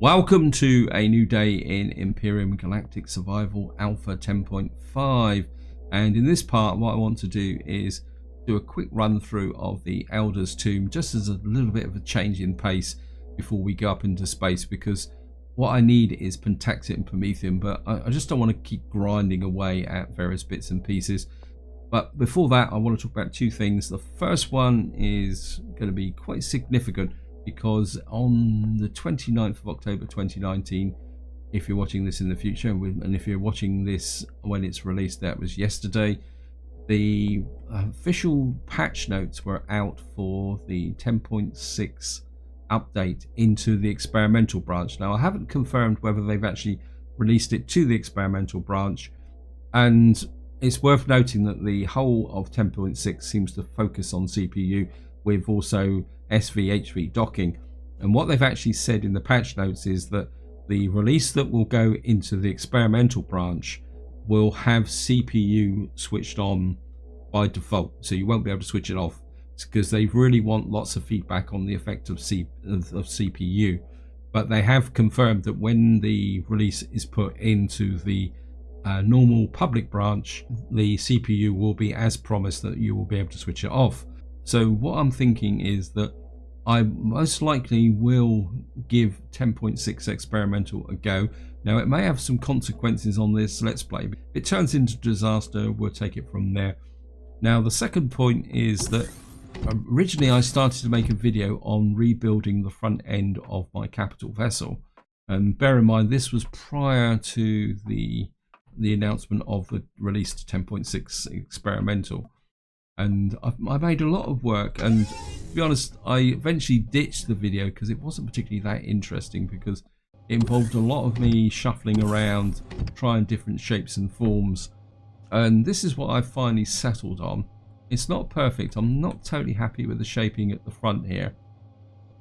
Welcome to a new day in Empyrion Galactic Survival Alpha 10.5, and in this part what I want to do is do a quick run through of the Elder's Tomb, just as a little bit of a change in pace before we go up into space, because what I need is Pentaxit and Prometheum, but I just don't want to keep grinding away at various bits and pieces. But before that, I want to talk about two things. The first one is going to be quite significant, because on the 29th of October 2019, if you're watching this in the future, and if you're watching this when it's released, that was yesterday, the official patch notes were out for the 10.6 update into the experimental branch. Now, I haven't confirmed whether they've actually released it to the experimental branch, and it's worth noting that the whole of 10.6 seems to focus on CPU, with also SVHV docking. And what they've actually said in the patch notes is that the release that will go into the experimental branch will have CPU switched on by default, so you won't be able to switch it off, because they really want lots of feedback on the effect of CPU. But they have confirmed that when the release is put into the normal public branch, the CPU will be as promised, that you will be able to switch it off. So what I'm thinking is that I most likely will give 10.6 experimental a go. Now, it may have some consequences on this let's play. If it turns into disaster, we'll take it from there. Now, the second point is that originally I started to make a video on rebuilding the front end of my capital vessel, and bear in mind this was prior to the announcement of the release to 10.6 experimental. And I made a lot of work, and to be honest, I eventually ditched the video because it wasn't particularly that interesting, because it involved a lot of me shuffling around, trying different shapes and forms. And this is what I finally settled on. It's not perfect. I'm not totally happy with the shaping at the front here,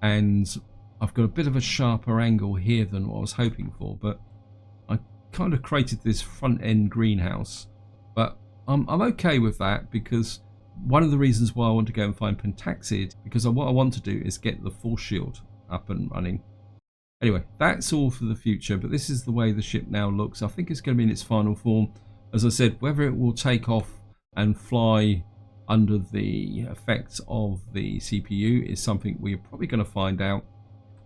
and I've got a bit of a sharper angle here than what I was hoping for, but I kind of created this front end greenhouse. But I'm okay with that, because one of the reasons why I want to go and find Pentaxid, because what I want to do is get the force shield up and running. Anyway, that's all for the future, but this is the way the ship now looks. I think it's going to be in its final form. As I said, whether it will take off and fly under the effects of the CPU is something we're probably going to find out.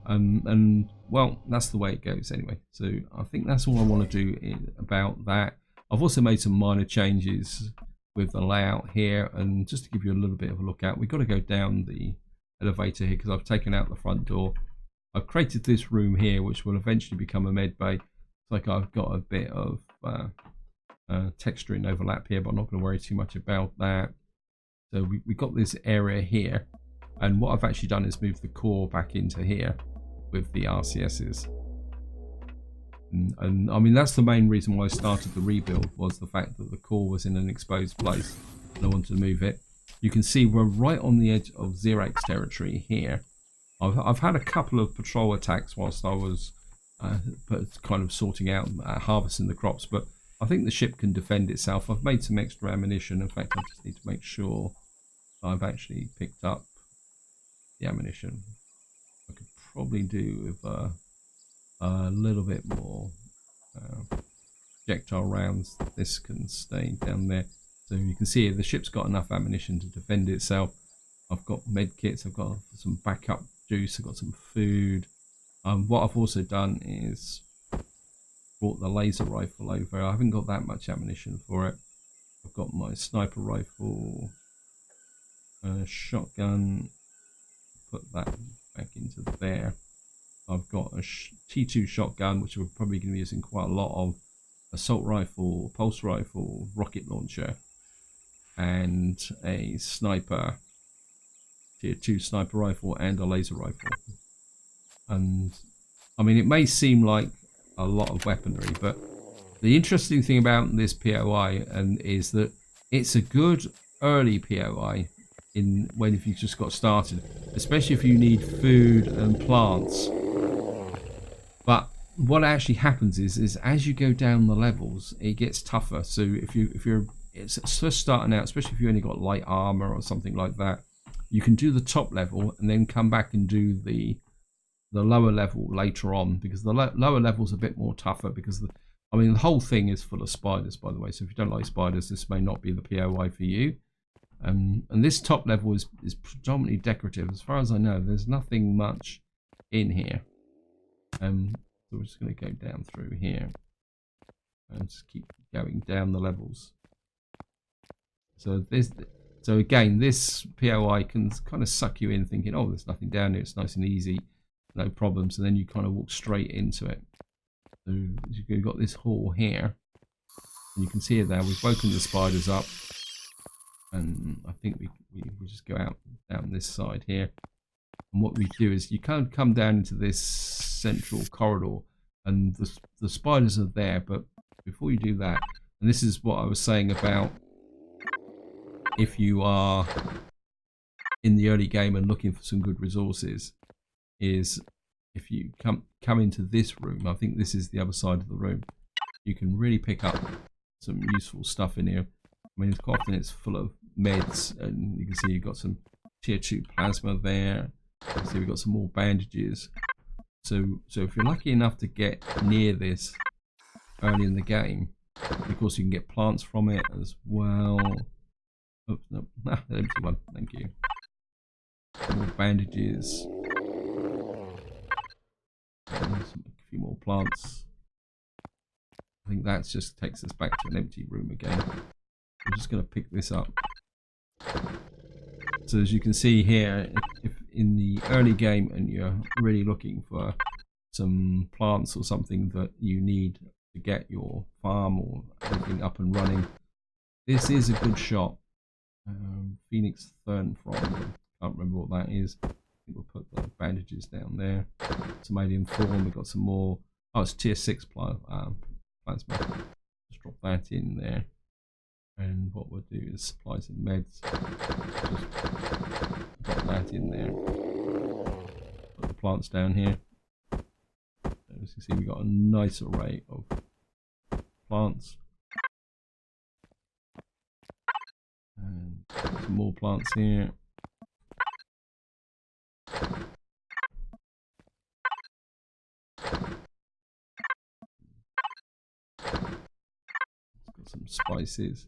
And well, that's the way it goes anyway. So I think that's all I want to do about that. I've also made some minor changes with the layout here, and just to give you a little bit of a look at, we've got to go down the elevator here because I've taken out the front door. I've created this room here which will eventually become a med bay. It's like I've got a bit of texturing overlap here, but I'm not going to worry too much about that. So we've got this area here, and what I've actually done is move the core back into here with the RCSs. And I mean, that's the main reason why I started the rebuild, was the fact that the core was in an exposed place and I wanted to move it. You can see we're right on the edge of Xerax territory here. I've had a couple of patrol attacks whilst I was kind of sorting out harvesting the crops, but I think the ship can defend itself. I've made some extra ammunition. In fact, I just need to make sure I've actually picked up the ammunition. I could probably do with a little bit more projectile rounds. This can stay down there. So you can see the ship's got enough ammunition to defend itself. I've got med kits, I've got some backup juice, I've got some food. What I've also done is brought the laser rifle over. I haven't got that much ammunition for it. I've got my sniper rifle, shotgun, put that back into there. I've got a T2 shotgun, which we're probably going to be using quite a lot of, assault rifle, pulse rifle, rocket launcher, and a sniper, tier 2 sniper rifle, and a laser rifle. And I mean, it may seem like a lot of weaponry, but the interesting thing about this POI is that it's a good early POI if you just got started, especially if you need food and plants. But what actually happens is as you go down the levels, it gets tougher. So if you're just starting out, especially if you only got light armor or something like that, you can do the top level and then come back and do the the lower level later on, because the lower level's a bit more tougher, because I mean, the whole thing is full of spiders, by the way. So if you don't like spiders, this may not be the POI for you. And this top level is predominantly decorative. As far as I know, there's nothing much in here. So we're just going to go down through here and just keep going down the levels. So again, this POI can kind of suck you in, thinking, oh, there's nothing down here. It's nice and easy, no problems. And then you kind of walk straight into it. So you've got this hall here, and you can see it there. We've woken the spiders up, and I think we just go out down this side here. And what we do is you kind of come down into this central corridor, and the spiders are there. But before you do that, and this is what I was saying about if you are in the early game and looking for some good resources, is if you come into this room, I think this is the other side of the room, you can really pick up some useful stuff in here. I mean, quite often it's full of meds, and you can see you've got some tier 2 plasma there. You can see we've got some more bandages. So if you're lucky enough to get near this early in the game, of course you can get plants from it as well. Oops, no, the empty one, thank you. More bandages. A few more plants. I think that just takes us back to an empty room again. I'm just going to pick this up. So as you can see here, if in the early game and you're really looking for some plants or something that you need to get your farm or anything up and running, this is a good shot. Phoenix Thorn from, I can't remember what that is. We'll put the bandages down there. Some alien thorn. We've got some more. Oh, it's tier 6 plasma. Just drop that in there. And what we'll do is supply some meds. Just drop that in there. Put the plants down here. As you can see, we've got a nice array of plants. And some more plants here. Got some spices,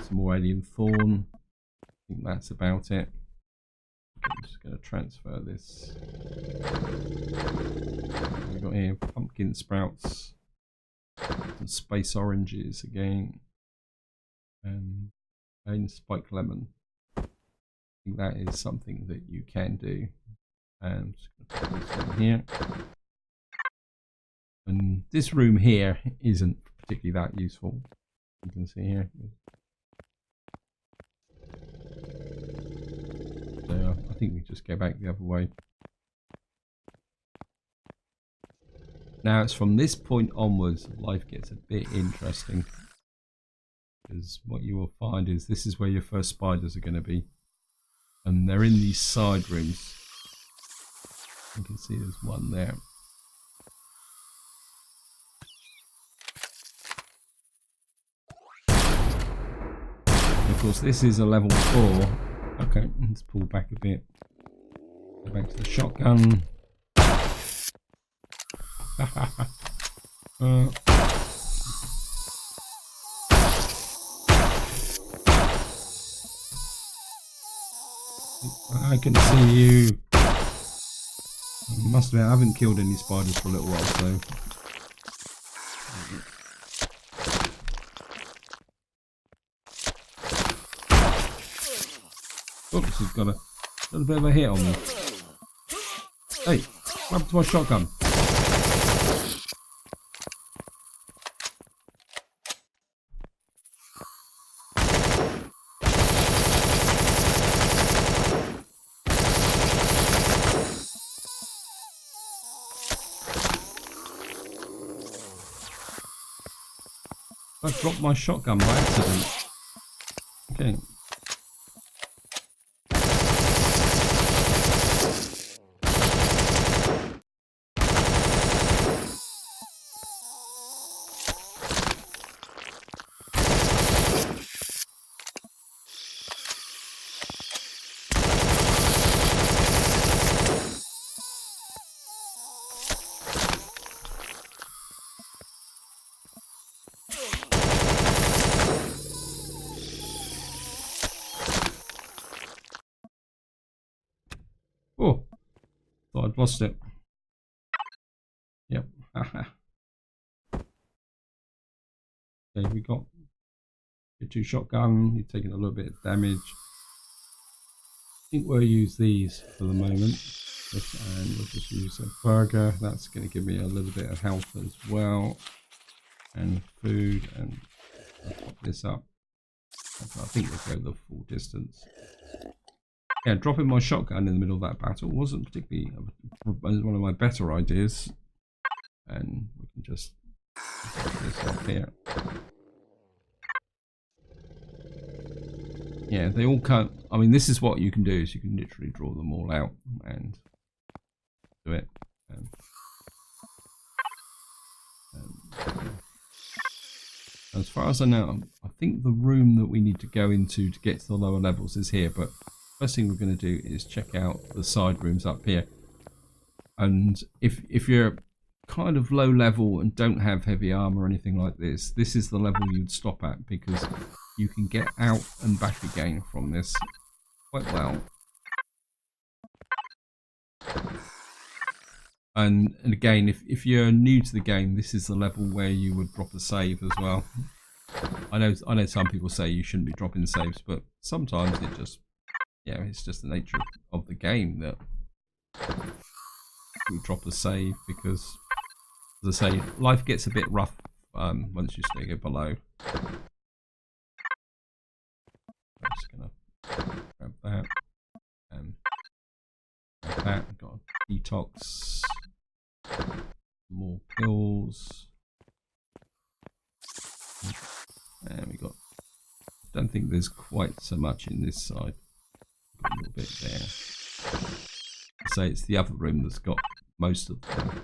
some more alien thorn. I think that's about it. I'm just going to transfer this. We've got here pumpkin sprouts, some space oranges again, and spiked lemon. I think that is something that you can do. And just going to put this in here. And this room here isn't particularly that useful. You can see here. So I think we just go back the other way. Now it's from this point onwards life gets a bit interesting. Because what you will find is this is where your first spiders are going to be. And they're in these side rooms. You can see there's one there. Of course, this is a level 4. Okay, let's pull back a bit. Go back to the shotgun. I can see you. Must admit, I haven't killed any spiders for a little while, so. Oops, he's got a little bit of a hit on me. Hey, what happened to my shotgun? I dropped my shotgun by accident. Okay. lost it. Yep. Okay, we got your 2 shotgun. You're taking a little bit of damage. I think we'll use these for the moment. And we'll just use a burger. That's going to give me a little bit of health as well. And food. And I'll pop this up. I think we'll go the full distance. Yeah, dropping my shotgun in the middle of that battle wasn't particularly one of my better ideas. And we can just put this off here. Yeah, they all can't. I mean, this is what you can do: is you can literally draw them all out and do it. As far as I know, I think the room that we need to go into to get to the lower levels is here. But first thing we're going to do is check out the side rooms up here. And if you're kind of low level and don't have heavy armor or anything like this, this is the level you'd stop at, because you can get out and back again from this quite well. And again, if you're new to the game, this is the level where you would drop a save as well. I know some people say you shouldn't be dropping saves, but sometimes it just, yeah, it's just the nature of the game that you drop a save, because, as I say, life gets a bit rough once you stay below. I'm just gonna grab that and grab that. We've got a detox, more pills, and we got. Don't think there's quite so much in this side. Got a little bit there. So it's the other room that's got most of them.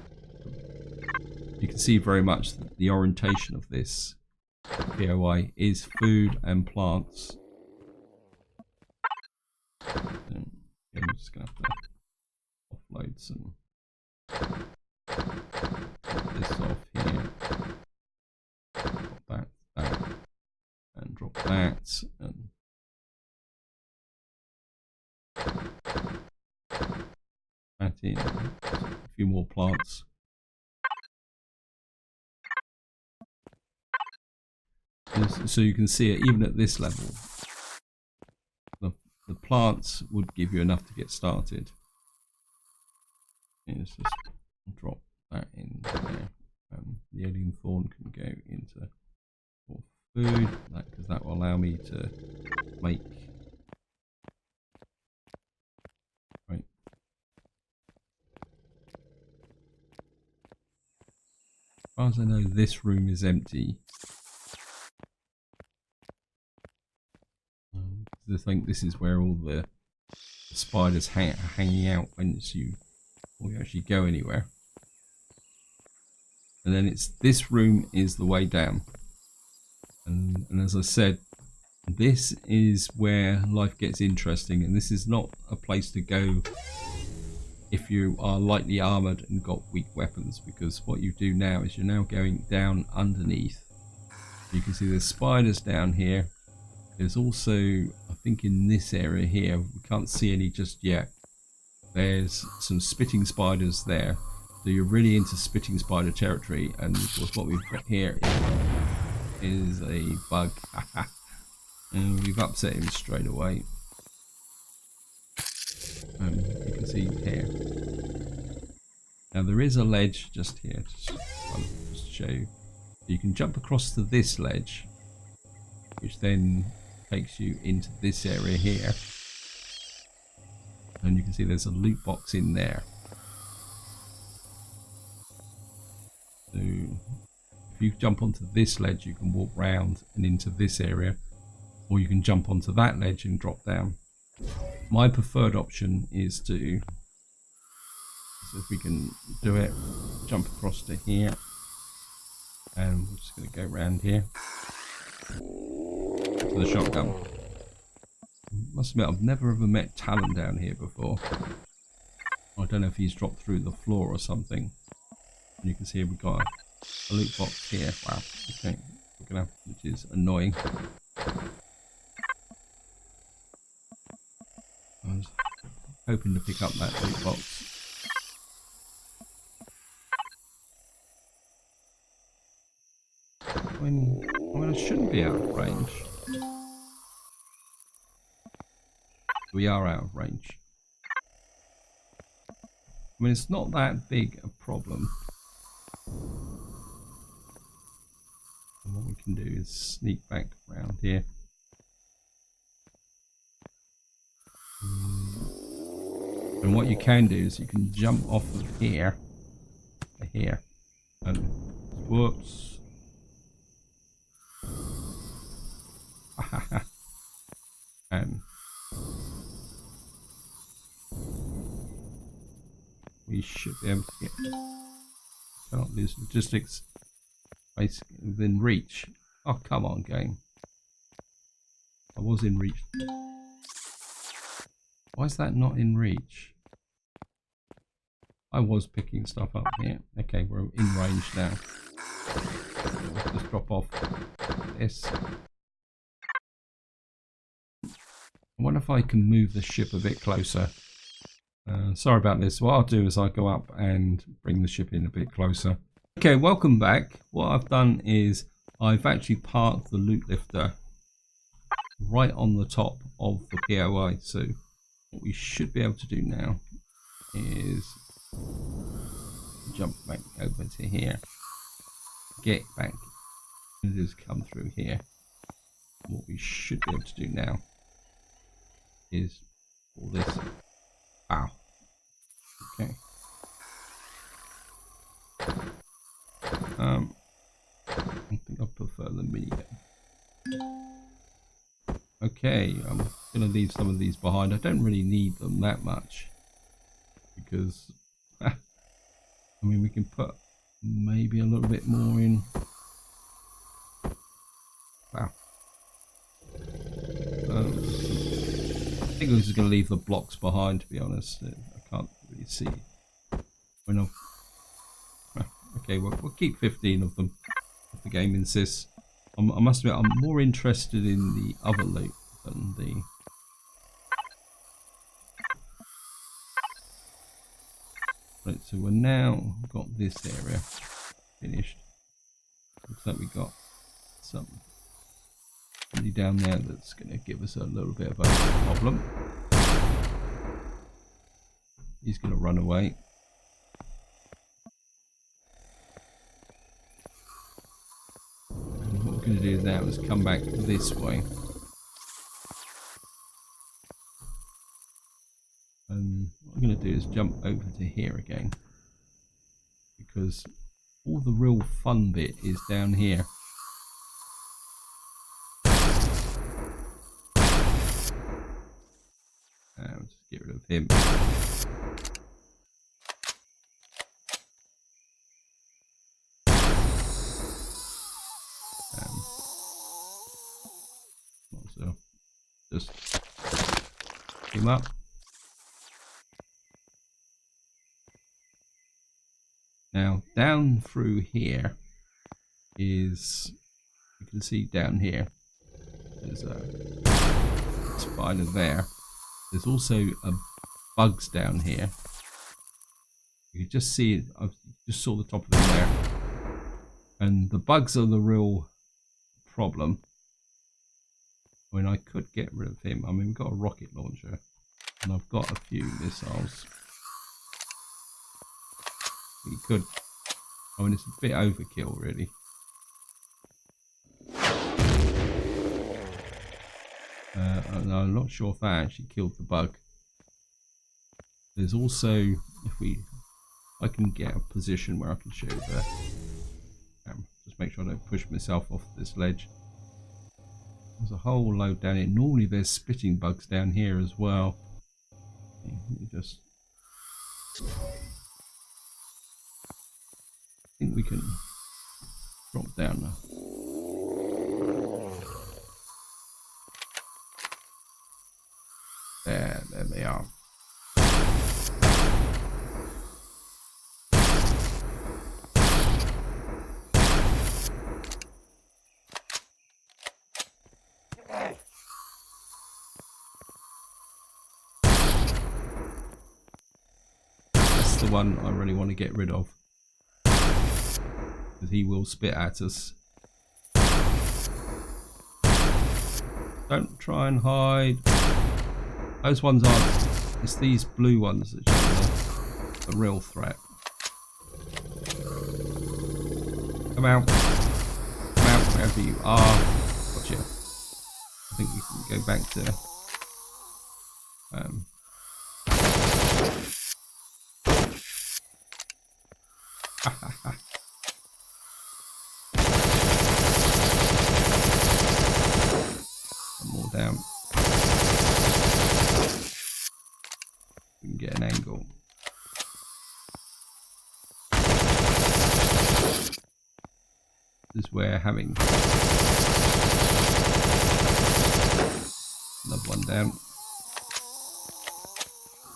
You can see very much that the orientation of this POI is food and plants. And I'm just going to have to offload some. Drop this off here. Drop that, and drop that, and that in. A few more plants. So you can see it even at this level. The plants would give you enough to get started. Let's just drop that in there. The alien thorn can go into more food, because that will allow me to make. Right. As far as I know, this room is empty. I think this is where all the spiders are hanging out once you actually go anywhere. And then it's this room is the way down. And as I said, this is where life gets interesting, and this is not a place to go if you are lightly armored and got weak weapons, because what you do now is you're now going down underneath. You can see there's spiders down here. There's also, I think in this area here, we can't see any just yet. There's some spitting spiders there. So you're really into spitting spider territory, and of course what we've got here is a bug. And we've upset him straight away. You can see here. Now there is a ledge just here, just to show you. You can jump across to this ledge, which then takes you into this area here, and you can see there's a loot box in there. So if you jump onto this ledge, you can walk round and into this area, or you can jump onto that ledge and drop down. My preferred option is to, so if we can do it, jump across to here, and we're just going to go around here to the shotgun. Must admit, I've never ever met Talon down here before. I don't know if he's dropped through the floor or something. And you can see we've got a loot box here. Wow, okay, we're gonna, which is annoying. I was hoping to pick up that loot box. I shouldn't be out of range. We are out of range. I mean, it's not that big a problem. And what we can do is sneak back around here. And what you can do is you can jump off of here to here. And whoops. And we should be able to get, cannot lose logistics basically within reach. Oh, come on, game. I was in reach. Why is that not in reach? I was picking stuff up here. Okay, we're in range now. Let's just drop off this. I wonder if I can move the ship a bit closer. Sorry about this. What I'll do is I'll go up and bring the ship in a bit closer. Okay, welcome back. What I've done is I've actually parked the loot lifter right on the top of the POI. So what we should be able to do now is jump back over to here, get back, and just come through here. What we should be able to do now is all this. Wow. Okay. I think I prefer the minigun. Okay, I'm gonna leave some of these behind. I don't really need them that much because I mean we can put maybe a little bit more in. Wow. I think I'm just going to leave the blocks behind, to be honest. I can't really see when I've... Okay, we'll keep 15 of them if the game insists. I must admit, I'm more interested in the other loot than the... Right, so we're now got this area finished. Looks like we got something down there that's going to give us a little bit of a problem. He's going to run away. And what we're going to do now is come back this way. And what I'm going to do is jump over to here again, because all the real fun bit is down here. Just get rid of him. So just him up. Now down through here is, you can see down here there's a spider there. There's also bugs down here. You can just see it. I just saw the top of it there. And the bugs are the real problem. I mean, I could get rid of him. I mean, we've got a rocket launcher. And I've got a few missiles. We could. I mean, it's a bit overkill, really. I'm not sure if that actually killed the bug. There's also, if I can get a position where I can show the, just make sure I don't push myself off this ledge. There's a whole load down here. Normally there's spitting bugs down here as well. You just, I think we can drop down now. There they are. That's the one I really want to get rid of, because he will spit at us Don't try and hide. Those ones aren't. It's these blue ones that are the real threat. Come out. Come out wherever you are. Gotcha. I think we can go back to one more down. We can get an angle. This is where having another one down.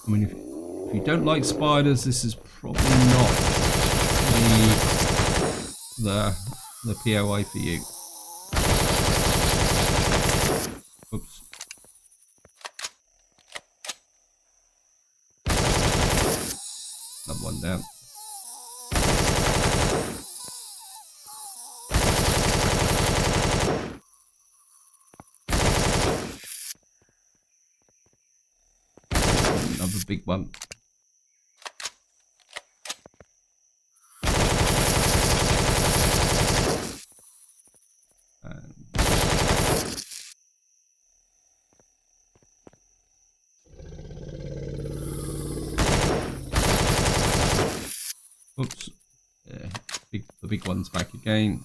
I mean, if you don't like spiders, this is probably not the POI for you. Oops. Another one down. Another big one. Oops. Yeah, the big one's back again.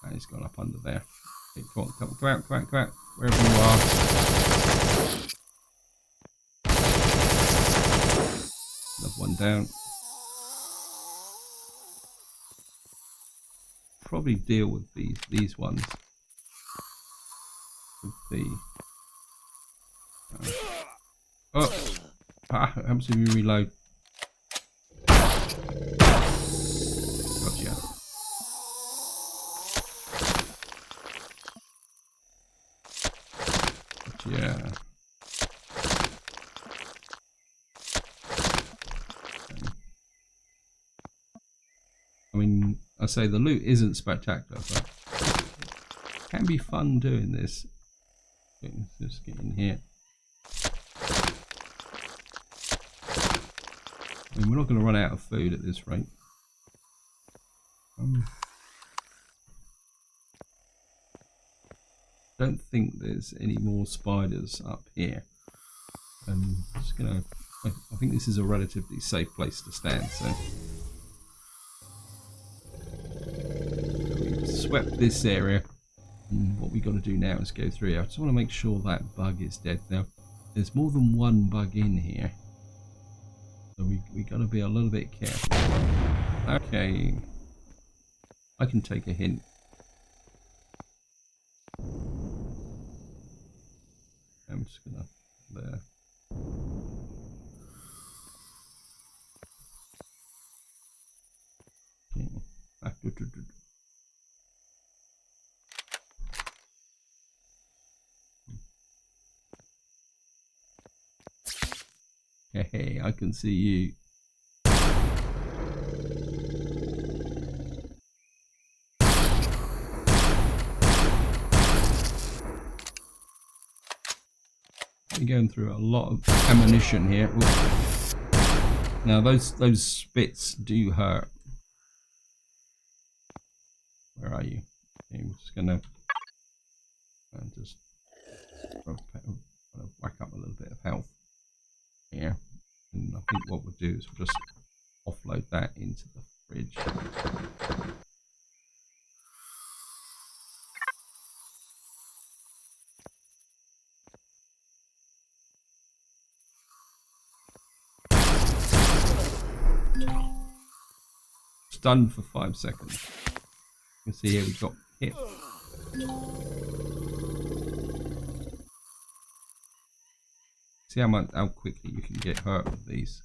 And he's gone up under there. Okay, come on, come out, come out, come out. Wherever you are. Another one down. Probably deal with these ones. With the helps me reload. Gotcha. Gotcha. I mean, I say the loot isn't spectacular, but it can be fun doing this. Okay, let's just get in here. I mean, we're not going to run out of food at this rate. Don't think there's any more spiders up here. Just gonna. I think this is a relatively safe place to stand. So we've swept this area. And what we got to do now is go through. I just want to make sure that bug is dead. Now, there's more than one bug in here, so we got to be a little bit careful. Okay, I can take a hint. I'm just gonna there. Hey, I can see you. We're going through a lot of ammunition here. Ooh. Now those spits do hurt. Where are you? Okay, we're just gonna just whack up a little bit of health here, and I think what we'll do is we'll just offload that into the fridge. Stunned for 5 seconds. You can see here we've got hit. See how quickly you can get hurt with these.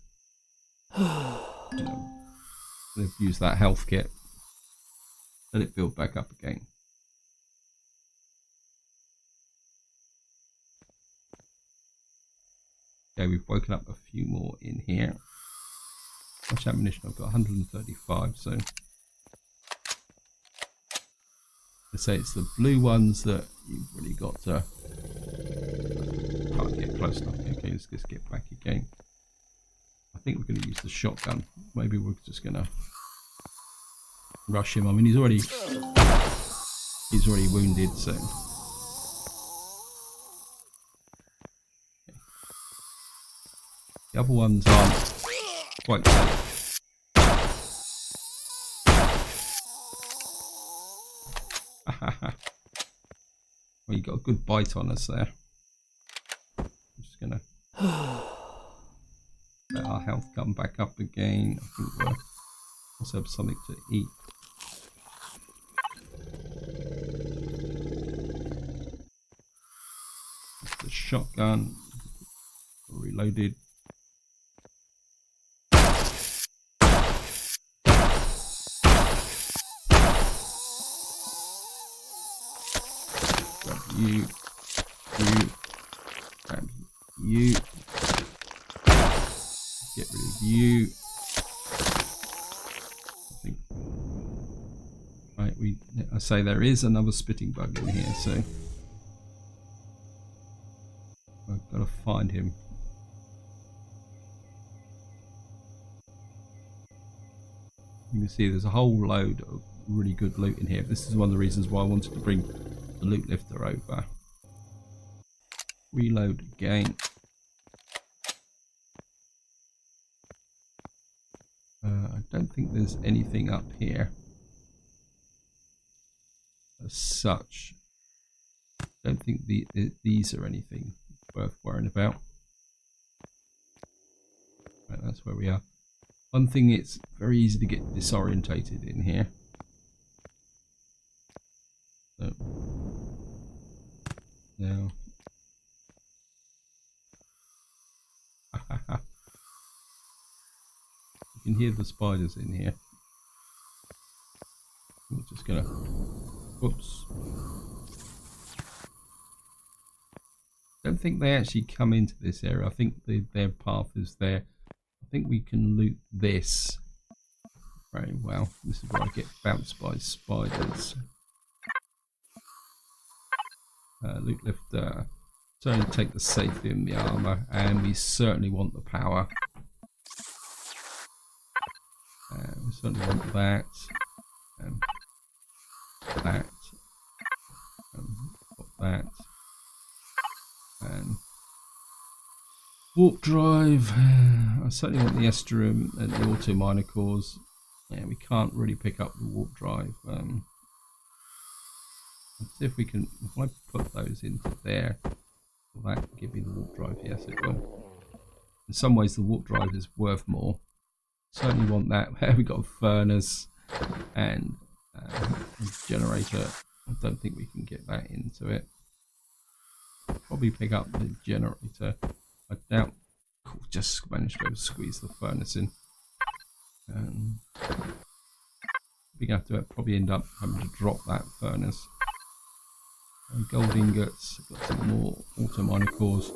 They've used that health kit. Let it build back up again. Okay, we've woken up a few more in here. How much ammunition? I've got 135, so let's say it's the blue ones that you've really got to can't get close enough. Okay, let's just get back again. I think we're going to use the shotgun. Maybe we're just going to rush him. I mean, he's already wounded, so. The other ones aren't quite safe. Well, you got a good bite on us there. I'm just gonna let our health come back up again. I think we'll also have something to eat. It's the shotgun. Reloaded. You, grab you, get rid of you. I think, right, I say there is another spitting bug in here, so I've got to find him. You can see there's a whole load of really good loot in here. This is one of the reasons why I wanted to bring the loot lifter over. Reload again. I don't think there's anything up here as such. Don't think these are anything worth worrying about. Right, that's where we are. One thing, it's very easy to get disorientated in here. So, now, you can hear the spiders in here. I'm just gonna, whoops. Don't think they actually come into this area. I think their path is there. I think we can loot this very well. This is where I get bounced by spiders. Loot lifter. Certainly take the safety and the armor, and we certainly want the power. We certainly want that, and that, that, and warp drive. I certainly want the Esterium and the auto miner cores. Yeah, we can't really pick up the warp drive. Let's see if we can. If I put those into there, will that give me the warp drive? Yes, it will. In some ways, the warp drive is worth more. Certainly want that. We've got a furnace and a generator. I don't think we can get that into it. Probably pick up the generator. I doubt we'll just manage to squeeze the furnace in. We're going to have to probably end up having to drop that furnace. Gold ingots, got some more auto miner cores.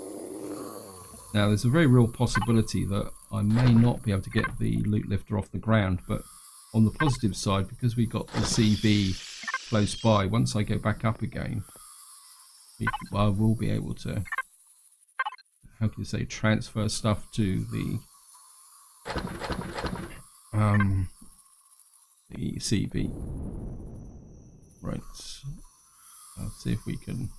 Now there's a very real possibility that I may not be able to get the loot lifter off the ground, but on the positive side, because we got the CV close by, once I go back up again, I will be able to, how can you say, transfer stuff to the CV. Right. Let's see if we can.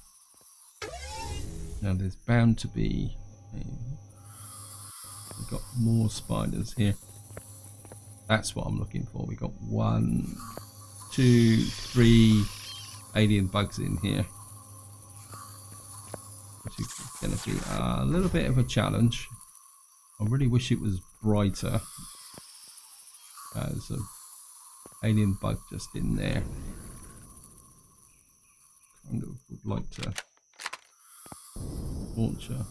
Now there's bound to be. We've got more spiders here. That's what I'm looking for. We got 1, 2, 3 alien bugs in here, which is going to be a little bit of a challenge. I really wish it was brighter. There's an alien bug just in there. Kind of would like to launch her.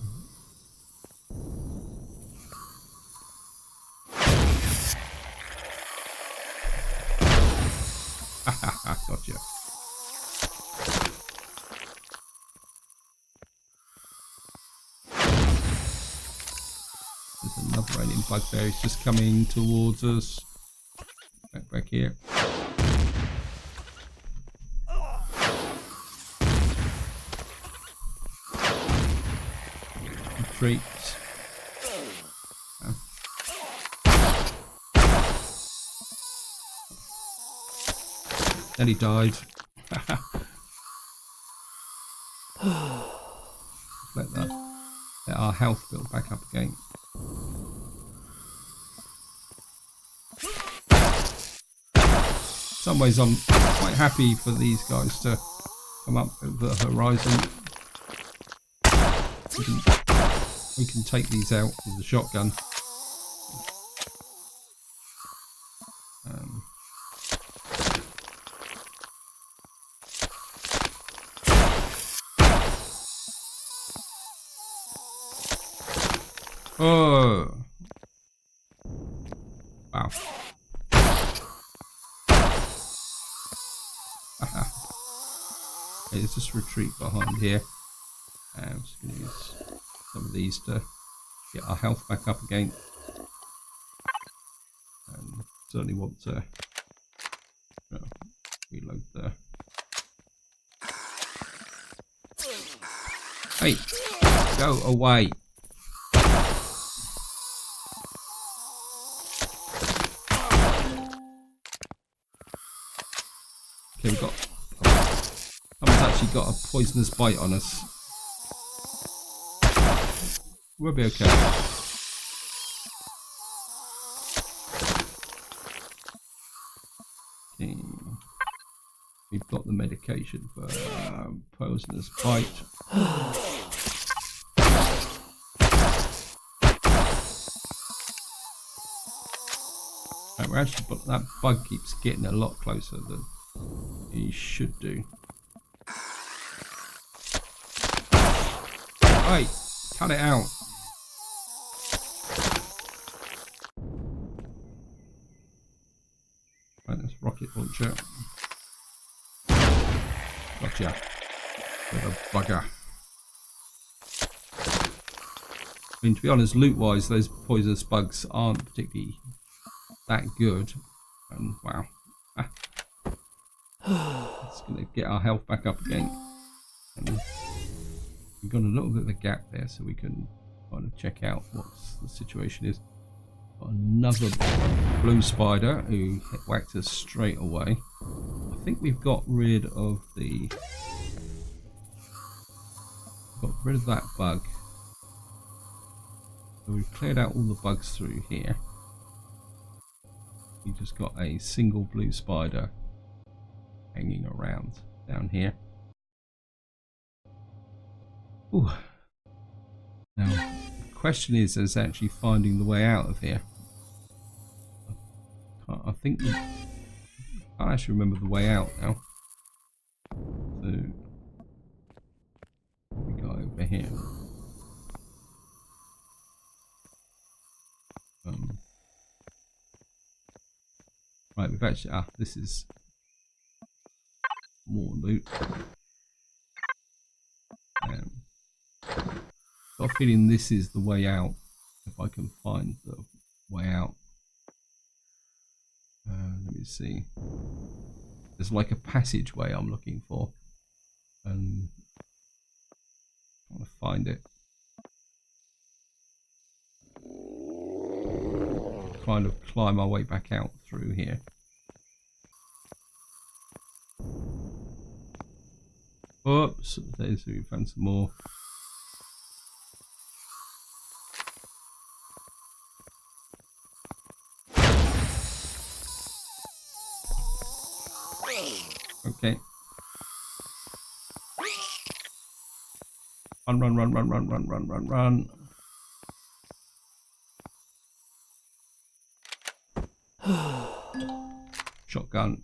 Gotcha. There's another alien bug there. He's just coming towards us. Back here. retreat. Then he died. Let our health build back up again. In some ways I'm quite happy for these guys to come up over the horizon. We can take these out with the shotgun. Oh! Wow. Okay, let's just retreat behind here. I'm just going to use some of these to get our health back up again. Certainly want to reload there. Hey! Go away! Okay, we've got... Someone's actually got a poisonous bite on us. We'll be okay. Okay. We've got the medication for poisonous bite. Right, we're actually, but that bug keeps getting a lot closer than he should do. Right, cut it out. Right, that's rocket launcher. Gotcha. Little bugger. I mean, to be honest, loot-wise, those poisonous bugs aren't particularly that good. And wow. It's going to get our health back up again. And we've got a little bit of a gap there, so we can kind of check out what the situation is. Got another blue spider who whacked us straight away. I think we've got rid of the... got rid of that bug. So we've cleared out all the bugs through here. We just got a single blue spider hanging around down here. Ooh. Now, the question is actually finding the way out of here. I think I can't actually remember the way out now. So, what we got over here? Right, we've actually this is more loot. Got a feeling this is the way out, if I can find the way out. Let me see. There's like a passageway I'm looking for, and I want to find it. Kind of climb our way back out through here. Oops, there's we found some more. Okay. Run. Shotgun.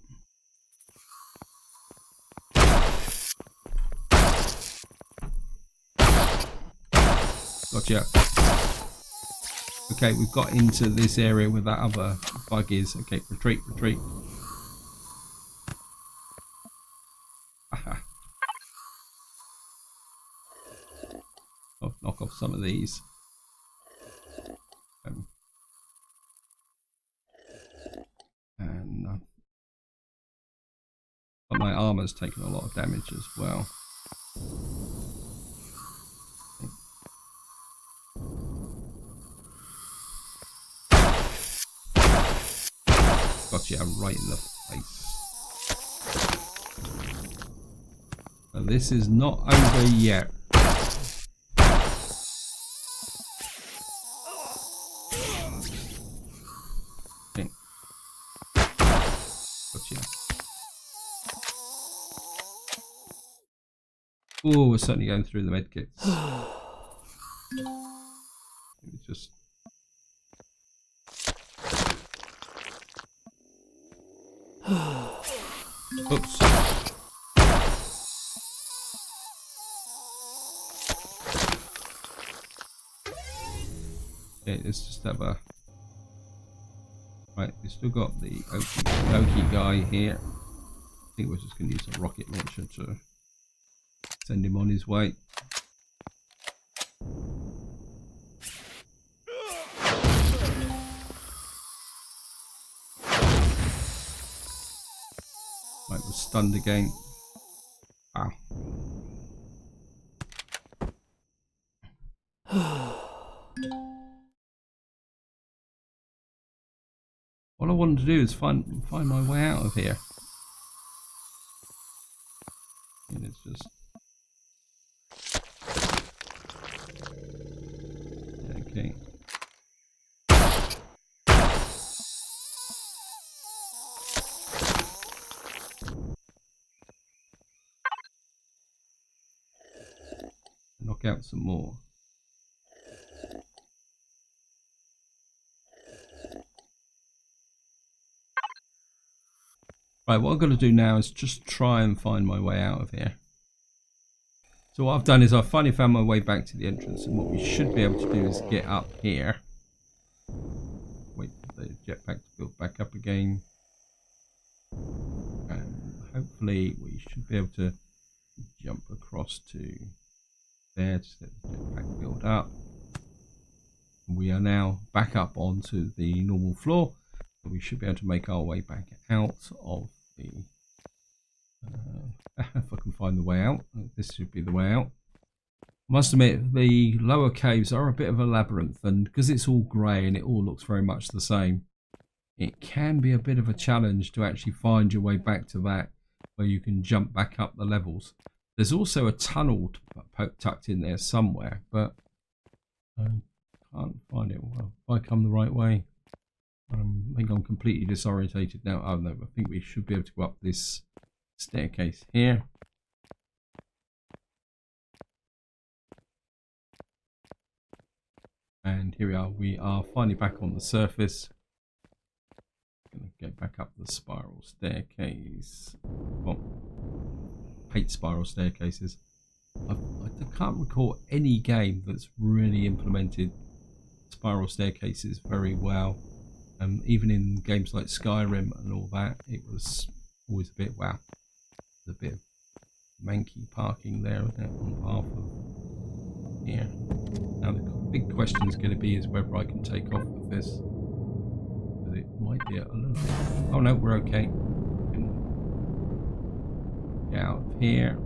Gotcha. Okay, we've got into this area where that other bug is. Okay, retreat. I'll knock off some of these. And but my armor's taken a lot of damage as well. Gotcha, right in the face. Now, this is not over yet. Okay. Gotcha. Oh, we're certainly going through the medkits. It's just... Oops. Okay, let's just have a... Right, we've still got the Okie guy here. I think we're just going to use a rocket launcher to send him on his way. Right, we're stunned again. Wow. What I wanted to do is find my way out of here. And it's just... Okay. Knock out some more. Right, what I'm going to do now is just try and find my way out of here. So what I've done is I've finally found my way back to the entrance, and what we should be able to do is get up here. Wait for the jetpack to build back up again. And hopefully we should be able to jump across to there to let the jetpack build up. We are now back up onto the normal floor. So we should be able to make our way back out of the... if I can find the way out, this should be the way out. I must admit, the lower caves are a bit of a labyrinth, and because it's all grey and it all looks very much the same, it can be a bit of a challenge to actually find your way back to that where you can jump back up the levels. There's also a tunnel tucked in there somewhere, but I can't find it. Well, if I come the right way, I think I'm completely disorientated now. Oh no, I think we should be able to go up this staircase here. And here we are. We are finally back on the surface. Gonna get back up the spiral staircase. Well, hate spiral staircases. I can't recall any game that's really implemented spiral staircases very well. Even in games like Skyrim and all that, it was always a bit, wow, there's a bit of manky parking there on behalf of here. Now the big question is going to be is whether I can take off with this. Because it might be a little bit... Oh no, we're okay. Get out of here.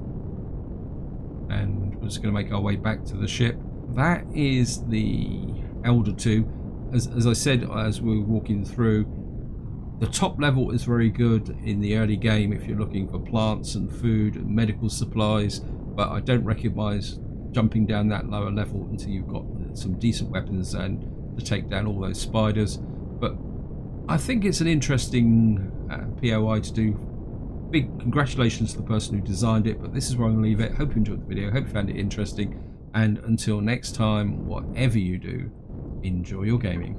And we're just going to make our way back to the ship. That is the Elder 2. As I said, as we were walking through, the top level is very good in the early game if you're looking for plants and food and medical supplies, but I don't recommend jumping down that lower level until you've got some decent weapons and to take down all those spiders. But I think it's an interesting POI to do. Big congratulations to the person who designed it, but this is where I'm going to leave it. Hope you enjoyed the video, hope you found it interesting, and until next time, whatever you do, enjoy your gaming.